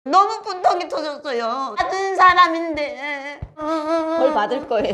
너무 분통이 터졌어요. 같은 사람인데. 벌 받을 거예요.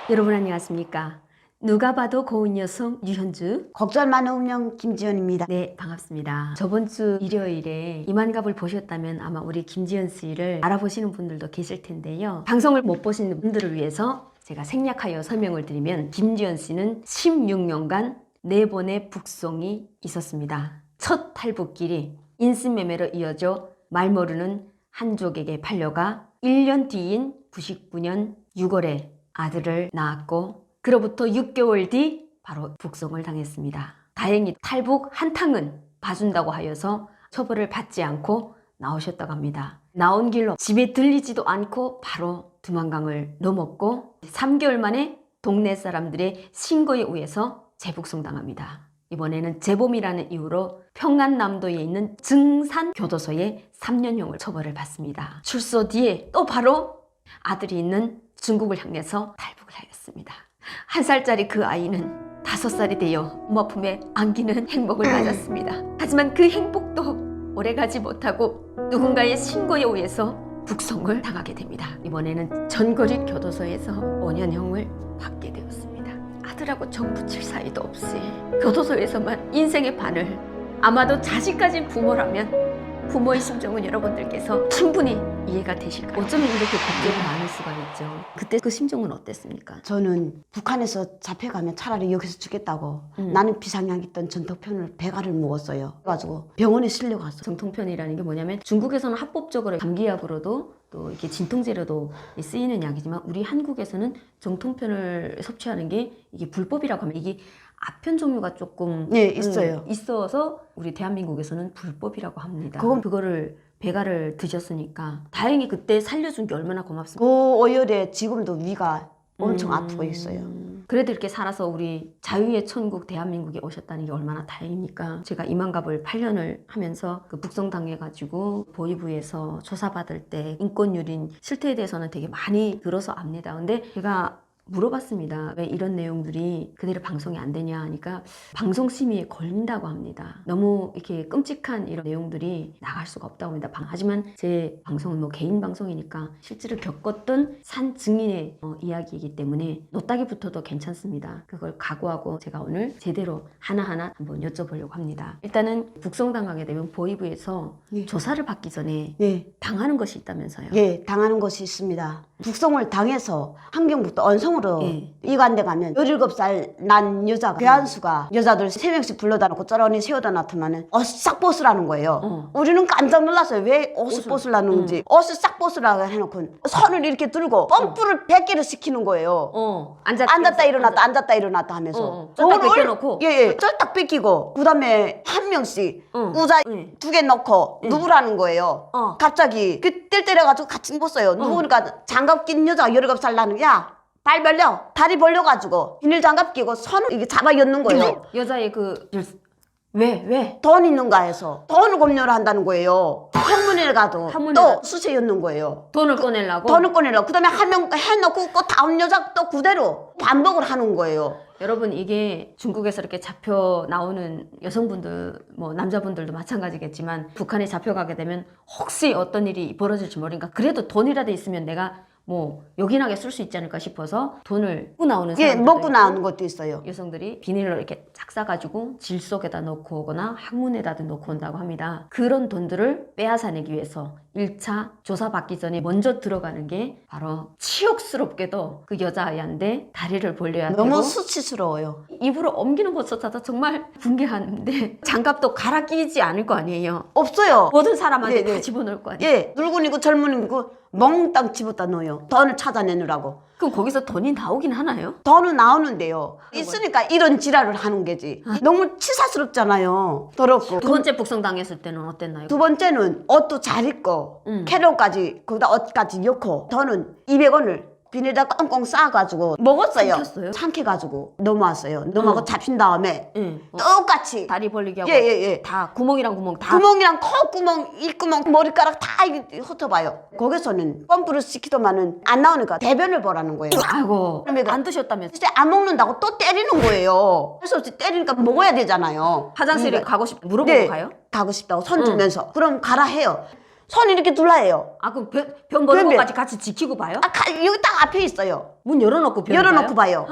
여러분 안녕하십니까? 누가 봐도 고운 여성 유현주. 걱정 많은 운영 김지연입니다. 네, 반갑습니다. 저번 주 일요일에 이만갑을 보셨다면 아마 우리 김지연 씨를 알아보시는 분들도 계실 텐데요. 방송을 못 보시는 분들을 위해서 제가 생략하여 설명을 드리면 김지연 씨는 16년간 4번의 북송이 있었습니다. 첫 탈북길이 인신매매로 이어져 말모르는 한족에게 팔려가 1년 뒤인 99년 6월에 아들을 낳았고 그로부터 6개월 뒤 바로 북송을 당했습니다. 다행히 탈북 한탕은 봐준다고 하여서 처벌을 받지 않고 나오셨다고 합니다. 나온 길로 집에 들리지도 않고 바로 두만강을 넘었고 3개월 만에 동네 사람들의 신고에 의해서 재북송 당합니다. 이번에는 재범이라는 이유로 평안남도에 있는 증산교도소에 3년형을 처벌을 받습니다. 출소 뒤에 또 바로 아들이 있는 중국을 향해서 탈북을 하였습니다. 1살짜리 그 아이는 5살이 되어 엄마 품에 안기는 행복을 맞았습니다. 하지만 그 행복도 오래가지 못하고 누군가의 신고에 의해서 북송을 당하게 됩니다. 이번에는 전거리 교도소에서 5년형을 받게 되었습니다. 아들하고 정 붙일 사이도 없이 교도소에서만 인생의 반을, 아마도 자식까지 부모라면 부모의 심정은 여러분들께서 충분히 이해가 되실까요? 어쩌면 이렇게 걱정이 많을 수가 있죠. 그때 그 심정은 어땠습니까? 저는 북한에서 잡혀가면 차라리 여기서 죽겠다고 나는 비상약 있던 전통편을 배가를 먹었어요. 그래가지고 병원에 실려갔어요. 정통편이라는 게 뭐냐면 중국에서는 합법적으로 감기약으로도 또 이렇게 진통제로도 쓰이는 약이지만 우리 한국에서는 정통편을 섭취하는 게 이게 불법이라고 하면 이게 아편 종류가 조금 네, 있어요. 있어서 우리 대한민국에서는 불법이라고 합니다. 그건- 그거를 배가를 드셨으니까 다행히 그때 살려준 게 얼마나 고맙습니까? 그 오열에 지금도 위가 엄청 아프고 있어요. 그래도 이렇게 살아서 우리 자유의 천국 대한민국에 오셨다는 게 얼마나 다행입니까? 제가 이만갑을 8년을 하면서 그 북송당해가지고 보위부에서 조사받을 때 인권유린 실태에 대해서는 되게 많이 들어서 압니다. 근데 제가 물어봤습니다. 왜 이런 내용들이 그대로 방송이 안 되냐 하니까 방송심의에 걸린다고 합니다. 너무 이렇게 끔찍한 이런 내용들이 나갈 수가 없다고 합니다. 하지만 제 방송은 뭐 개인 방송이니까 실제로 겪었던 산 증인의 이야기이기 때문에 노따기부터도 괜찮습니다. 그걸 각오하고 제가 오늘 제대로 하나하나 한번 여쭤보려고 합니다. 일단은 북송당하게 되면 보위부에서 예. 조사를 받기 전에 예, 당하는 것이 있다면서요? 예, 당하는 것이 있습니다. 북송을 당해서 한경부터 언성으로 예. 이관대 가면 17살 난 여자가 괴한수가 여자들 3명씩 불러다 놓고 쩌러니 세워다 놨더만은 옷을 싹 벗으라는 거예요. 우리는 깜짝 놀랐어요. 왜 옷을 벗으라는지. 옷을 싹 벗으라고 해놓고 손을 이렇게 들고 펌프를 100개를 시키는 거예요. 앉았다 일어났다 앉았다 일어났다 하면서 쫄딱 그걸 뺏겨놓고. 예, 쫄딱 뺏기고 그 다음에 한 명씩 의자 응. 2개 넣고 누우라는 거예요. 갑자기 그 뜰 때려가지고 같이 눕었어요. 누우니까 장갑 낀 여자가 17살 나는 야 발 벌려 다리 벌려가지고 비닐 장갑 끼고 손을 이게 잡아 엮는 거예요. 여자의 그 왜? 돈 있는가 해서 돈을 검열을 한다는 거예요. 한문에 가도 한문에 또 가- 수세 엮는 거예요. 돈을 꺼내려고? 돈을 꺼내려고. 그 다음에 한 명 해놓고 그 다음 여자 또 그대로 반복을 하는 거예요. 여러분 이게 중국에서 이렇게 잡혀 나오는 여성분들 뭐 남자분들도 마찬가지겠지만 북한에 잡혀가게 되면 혹시 어떤 일이 벌어질지 모르니까 그래도 돈이라도 있으면 내가 뭐 요긴하게 쓸 수 있지 않을까 싶어서 돈을 먹고 나오는 예, 사람들도 먹고 있고 나오는 것도 있어요. 여성들이 비닐로 이렇게 쫙 싸가지고 질 속에다 넣고 오거나 항문에다 넣고 온다고 합니다. 그런 돈들을 빼앗아내기 위해서 1차 조사받기 전에 먼저 들어가는 게 바로 치욕스럽게도 그 여자아이한테 다리를 벌려야 되고 너무 수치스러워요. 입으로 옮기는 것조차도 정말 붕괴하는데 장갑도 갈아 끼지 않을 거 아니에요. 없어요. 모든 사람한테 네, 다 네. 집어넣을 거 아니에요. 예, 늙은이고 젊은이고 몽땅 집어다 넣어요. 돈을 찾아내느라고. 그럼 거기서 돈이 나오긴 하나요? 돈은 나오는데요. 있으니까 이런 지랄을 하는 게지. 너무 치사스럽잖아요. 더럽고. 두 번째 북송 당했을 때는 어땠나요? 두 번째는 옷도 잘 입고 캐롤까지 거기다 옷까지 넣고 저는 200원을 비닐에다 꽁꽁 싸가지고 먹었어요. 삼켰어요? 삼켜가지고 넘어왔어요. 넘어가고 잡힌 다음에 응. 똑같이 다리 벌리기 하고 예. 다 구멍이랑 구멍 다 구멍이랑 콧구멍, 입구멍, 머리카락 다 이게 흩어봐요. 거기서는 펌프를 시키더만은 안 나오니까 대변을 보라는 거예요. 아이고 그러니까 안 드셨다면서 진짜 안 먹는다고 또 때리는 거예요. 그래서 때리니까 먹어야 되잖아요. 화장실에 그러니까 가고 싶다 물어보고 네, 가요? 가고 싶다고 손 들면서 그럼 가라 해요. 손 이렇게 둘라 해요. 아 그럼 변 보는 변변. 것까지 같이 지키고 봐요? 여기 딱 앞에 있어요. 문 열어놓고 변 열어놓고 봐요.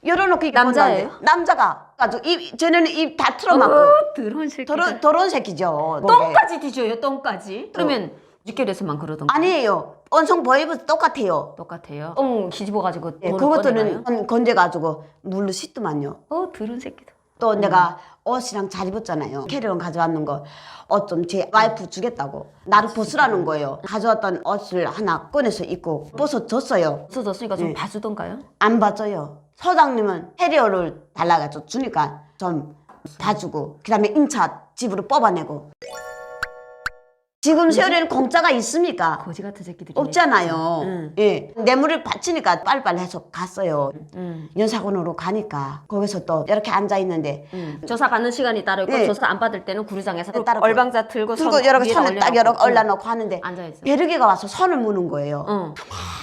열어놓고 이렇게 남자예요? 본다는데. 남자가 가지고 쟤네는 입 다 틀어막고 더러운 새끼 더러운 새끼죠. 거기. 똥까지 뒤져요 똥까지 그러면 육결에서만 그러던가 아니에요. 언성 보이브 똑같아요. 똑같아요 똥 뒤집어가지고 예, 돈을 꺼내가요? 그것들은 건져가지고 물로 씻더만요. 더러운 새끼다 또 내가 옷이랑 잘 입었잖아요. 캐리건 가져왔는 거. 옷 좀 제 와이프 주겠다고. 나를 벗으라는 거예요. 가져왔던 옷을 하나 꺼내서 입고 벗어줬어요. 없어졌으니까 좀 봐주던가요? 안 봐줘요. 서장님은 캐리어를 달라가지고 주니까 좀 봐주고 그 다음에 인차 집으로 뽑아내고. 지금 세월에는 공짜가 있습니까? 거지 같은 새끼들이 없잖아요. 응. 예. 뇌물을 바치니까 빨리빨리 해서 갔어요. 응. 연사관으로 가니까 거기서 또 이렇게 앉아 있는데 조사 받는 시간이 따로 있고 네. 조사 안 받을 때는 구류장에서 따로 얼방자 들고 여러 위에다 손을 딱 올려놓고. 올려놓고 하는데 앉아있어 벼룩이가 와서 손을 무는 거예요. 응.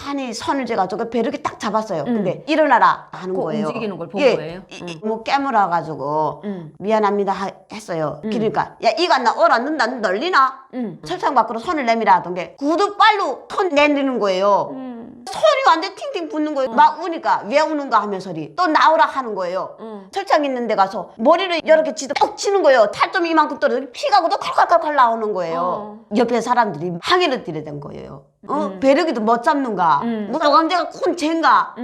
가만히 손을 재가지고 벼룩이 딱 잡았어요. 근데 일어나라 하는 그 거예요. 움직이는 걸 본 예. 거예요? 뭐 깨물어가지고 응. 미안합니다 했어요. 그러니까 야 이거 나 오라 넌 널리나? 응. 철창 밖으로 손을 내밀어 하던 게 구두발로 손 내리는 거예요. 손이 완전 팅팅 붙는 거예요. 막 우니까 왜 우는가 하면서리 또 나오라 하는 거예요. 철창 있는 데 가서 머리를 이렇게 지도 푹 치는 거예요. 탈점이 이만큼 떨어져 피가 또 컬컬컬컬 나오는 거예요. 옆에 사람들이 항의를 드려댄 거예요. 배려기도 못 잡는가? 뭐 노강제가 콘 쟤인가?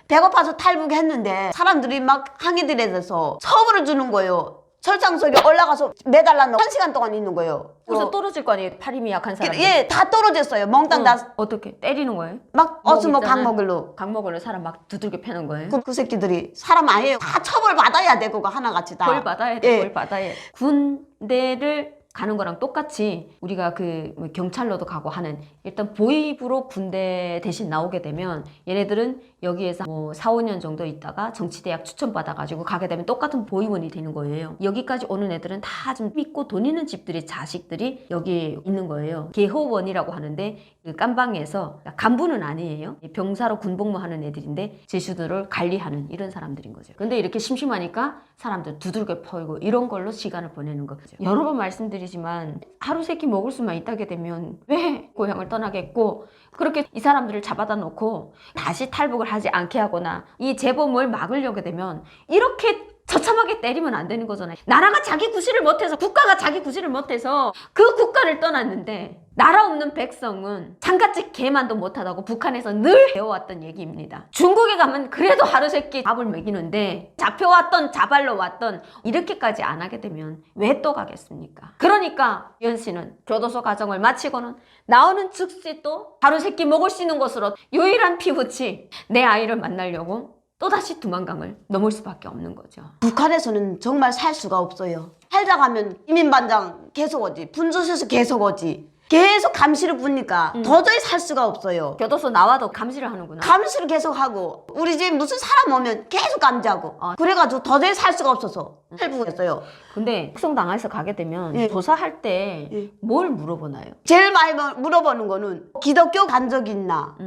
배고파서 탈북했는데 사람들이 막 항의들에 대해서 처벌을 주는 거예요. 철창 속에 올라가서 매달라 1시간 동안 있는 거예요. 그래서 떨어질 거 아니에요? 팔 힘이 약한 사람. 예, 다 떨어졌어요. 멍땅 다 어떻게 때리는 거예요? 막 목 어스모 있잖아요. 강목을로. 강목을 사람 막 두들겨 패는 거예요? 그 새끼들이 사람 아니에요. 다 처벌 받아야 돼. 그거 하나같이 다. 벌 받아야 돼, 예. 벌 받아야 돼. 군대를 가는 거랑 똑같이 우리가 그 경찰로도 가고 하는 일단 보입으로 군대 대신 나오게 되면 얘네들은 여기에서 뭐 4, 5년 정도 있다가 정치대학 추천받아가지고 가게 되면 똑같은 보위원이 되는 거예요. 여기까지 오는 애들은 다 좀 믿고 돈 있는 집들이 자식들이 여기에 있는 거예요. 개호원이라고 하는데 그 깜방에서 간부는 아니에요. 병사로 군복무 하는 애들인데 제주도를 관리하는 이런 사람들인 거죠. 근데 이렇게 심심하니까 사람들 두들겨 퍼이고 이런 걸로 시간을 보내는 거죠. 여러 번 말씀드리지만 하루 세끼 먹을 수만 있다게 되면 왜 고향을 떠나겠고 그렇게 이 사람들을 잡아다 놓고 다시 탈북을 하지 않게 하거나 이 재범을 막으려게 되면 이렇게 처참하게 때리면 안 되는 거잖아요. 나라가 자기 구실을 못해서 국가가 자기 구실을 못해서 그 국가를 떠났는데 나라 없는 백성은 장가집 개만도 못하다고 북한에서 늘 배워왔던 얘기입니다. 중국에 가면 그래도 하루 세끼 밥을 먹이는데 잡혀왔던 자발로 왔던 이렇게까지 안 하게 되면 왜 또 가겠습니까? 그러니까 유현 씨는 교도소 과정을 마치고는 나오는 즉시 또 하루 세끼 먹을 수 있는 곳으로 유일한 피부치 내 아이를 만나려고 또다시 두만강을 넘을 수밖에 없는 거죠. 북한에서는 정말 살 수가 없어요. 살다 가면 이민반장 계속 오지. 분조소에서 계속 오지. 계속 감시를 부니까 도저히 살 수가 없어요. 교도소 나와도 감시를 하는구나. 감시를 계속 하고 우리 집에 무슨 사람 오면 계속 감지하고 그래가지고 도저히 살 수가 없어서 탈북했어요. 근데 특성당에서 가게 되면 예. 조사할 때 뭘 물어보나요? 제일 많이 물어보는 거는 기독교 간 적이 있나?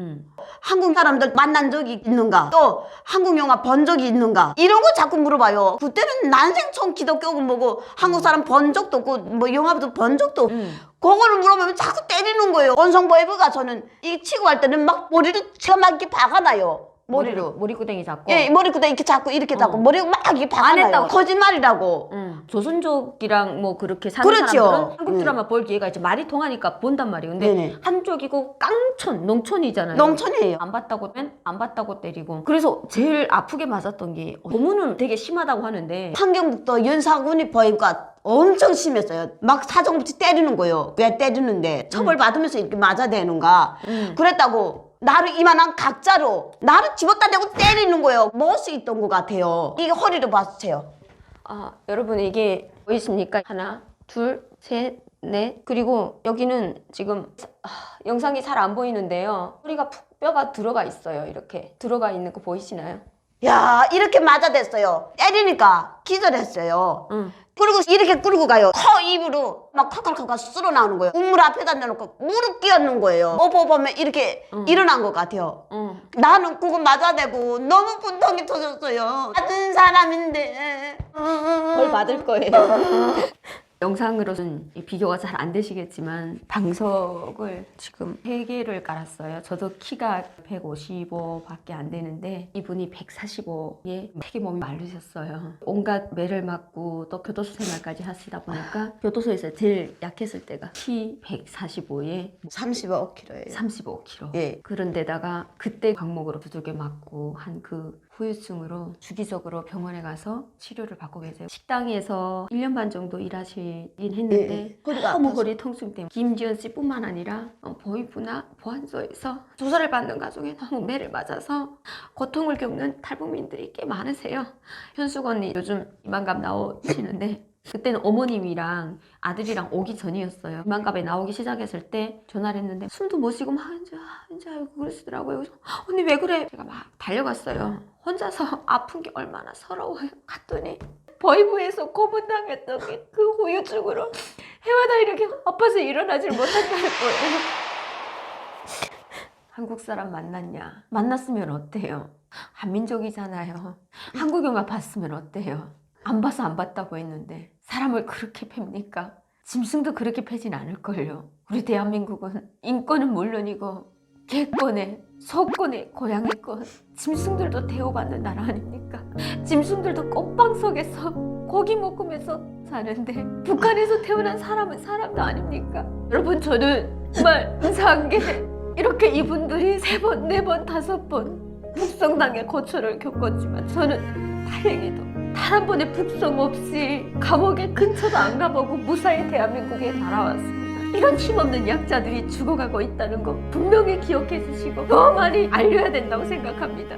한국 사람들 만난 적이 있는가? 또 한국 영화 본 적이 있는가? 이런 거 자꾸 물어봐요. 그때는 난생 처음 기독교고 뭐고 한국 사람 본 적도 없고 뭐 영화도 본 적도 없고 그거를 물어보면 자꾸 때리는 거예요. 원성보이브가 저는 이 치고 갈 때는 막 머리를 제가 막 이렇게 박아놔요. 머리로. 머리구덩이 잡고. 예, 머리끄댕이 이렇게 잡고 이렇게 잡고 머리가 막 이렇게 박아놔요. 했다고. 거짓말이라고. 조선족이랑 뭐 그렇게 사는 그렇죠. 사람들은 한국 드라마 볼 기회가 있지. 말이 통하니까 본단 말이에요. 근데 네네. 한쪽이고 깡촌, 농촌이잖아요. 농촌이에요. 안 봤다고 하면 안 봤다고 때리고. 그래서 제일 아프게 맞았던 게 고문은 되게 심하다고 하는데 환경북도 연사군이 보니까 엄청 심했어요. 막 사정없이 때리는 거예요. 왜 때리는데 처벌받으면서 이렇게 맞아야 되는가. 그랬다고 나를 이만한 각자로 나를 집었다 대고 때리는 거예요. 먹을 수 있던 것 같아요. 이게 허리를 봐주세요. 여러분 이게 보이십니까? 하나, 둘, 셋, 네. 그리고 여기는 지금 영상이 잘 안 보이는데요. 허리가 푹 뼈가 들어가 있어요. 이렇게 들어가 있는 거 보이시나요? 야, 이렇게 맞아댔어요. 때리니까 기절했어요. 응. 그리고 이렇게 끌고 가요. 코 입으로 막 칼칼칼칼 쓸어 나오는 거예요. 우물 앞에다 내놓고 무릎 끼얹는 거예요. 오빠 보면 이렇게 일어난 것 같아요. 응. 나는 그거 맞아대고 너무 분통이 터졌어요. 같은 사람인데. 벌 받을 거예요. 영상으로는 비교가 잘 안 되시겠지만 방석을 지금 3개를 깔았어요. 저도 키가 155밖에 안 되는데 이분이 145에 되게 몸이 마르셨어요. 온갖 매를 맞고 또 교도소 생활까지 하시다 보니까 교도소에서 제일 약했을 때가 키 145에 35kg예요. 35kg. 예. 그런데다가 그때 광목으로 두들겨 맞고 한 그 후유증으로 주기적으로 병원에 가서 치료를 받고 계세요. 식당에서 1년 반 정도 일하시긴 했는데 허리가 너무 아파서. 허리 통증 때문에 김지연 씨뿐만 아니라 보이부나 보안소에서 조사를 받는 과정에 너무 매를 맞아서 고통을 겪는 탈북민들이 꽤 많으세요. 현숙 언니 요즘 이만갑 나오시는데 그때는 어머님이랑 아들이랑 오기 전이었어요. 이만갑에 나오기 시작했을 때 전화를 했는데 숨도 못 쉬고 막 이제 알고 그러시더라고요. 그래서 언니 왜 그래? 제가 막 달려갔어요. 혼자서 아픈 게 얼마나 서러워요. 갔더니 보이부에서 고문당했던 게 그 후유증으로 해마다 이렇게 아파서 일어나질 못하게 할 거예요. 한국 사람 만났냐? 만났으면 어때요? 한민족이잖아요. 한국에만 봤으면 어때요? 안 봐서 안 봤다고 했는데 사람을 그렇게 팹니까? 짐승도 그렇게 패진 않을걸요. 우리 대한민국은 인권은 물론이고 개권에 소권에 고양이권 짐승들도 대우받는 나라 아닙니까? 짐승들도 꽃방 속에서 고기 먹으면서 사는데 북한에서 태어난 사람은 사람도 아닙니까? 여러분 저는 정말 이상한 게 이렇게 이분들이 3번, 4번, 5번 북성당의 고초를 겪었지만 저는 다행히도 단 한 번의 북송 없이 감옥의 근처도 안 가보고 무사히 대한민국에 날아왔습니다. 이런 힘없는 약자들이 죽어가고 있다는 거 분명히 기억해 주시고 더 많이 알려야 된다고 생각합니다.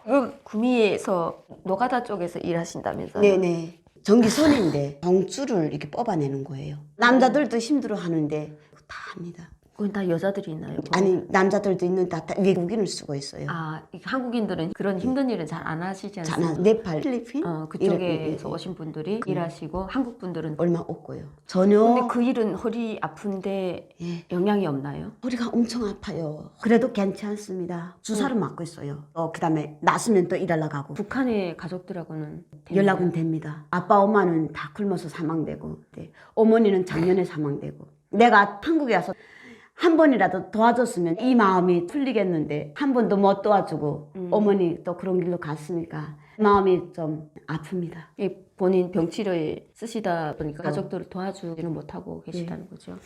지금 구미에서 노가다 쪽에서 일하신다면서요? 네네. 전기선인데 정줄을 이렇게 뽑아내는 거예요. 남자들도 힘들어 하는데 다 합니다. 그건 다 여자들이 있나요? 아니 남자들도 있는데 다 외국인을 쓰고 있어요. 아, 한국인들은 그런 힘든 일은 잘 안 하시지 않습니까? 자나 네팔, 필리핀 그쪽에서 오신 분들이 일하시고 한국 분들은 얼마 없고요. 전혀. 근데 그 일은 허리 아픈데 예. 영향이 없나요? 허리가 엄청 아파요. 그래도 괜찮습니다. 주사를 맞고 있어요. 그다음에 났으면 또 일하러 가고. 북한의 가족들하고는 연락은 됩니다. 아빠 엄마는 다 굶어서 사망되고, 네. 어머니는 작년에 사망되고. 내가 한국에 와서 한 번이라도 도와줬으면 이 마음이 풀리겠는데 한 번도 못 도와주고 어머니 또 그런 길로 갔으니까 마음이 좀 아픕니다. 본인 병치료에 쓰시다 보니까 가족들을 도와주지는 못하고 계시다는 거죠.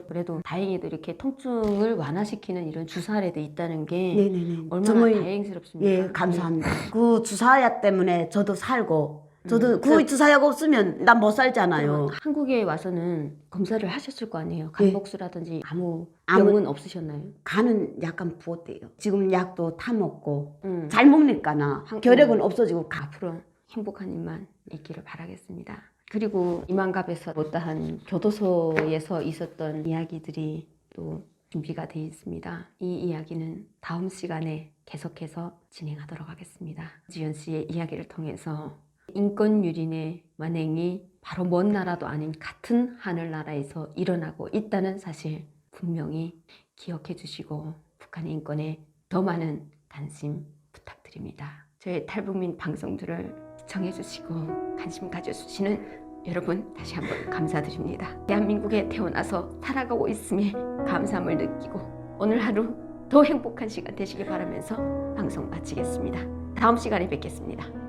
그래도 다행히도 이렇게 통증을 완화시키는 이런 주사라도 있다는 게 네네네. 얼마나 정말, 다행스럽습니까? 예, 감사합니다. 그 주사약 때문에 저도 살고 저도 그 주사약 없으면 난 못 살잖아요. 한국에 와서는 검사를 하셨을 거 아니에요. 간복수라든지 아무 병은 없으셨나요? 간은 약간 부었대요. 지금 약도 타 먹고 잘 먹으니까나 결핵은 없어지고 앞으로 행복한 일만 있기를 바라겠습니다. 그리고 이만갑에서 못다한 교도소에서 있었던 이야기들이 또 준비가 되어 있습니다. 이 이야기는 다음 시간에 계속해서 진행하도록 하겠습니다. 지연 씨의 이야기를 통해서 인권 유린의 만행이 바로 먼 나라도 아닌 같은 하늘나라에서 일어나고 있다는 사실 분명히 기억해 주시고 북한의 인권에 더 많은 관심 부탁드립니다. 저희 탈북민 방송들을 시청해 주시고 관심 가져주시는 여러분 다시 한번 감사드립니다. 대한민국에 태어나서 살아가고 있음에 감사함을 느끼고 오늘 하루 더 행복한 시간 되시길 바라면서 방송 마치겠습니다. 다음 시간에 뵙겠습니다.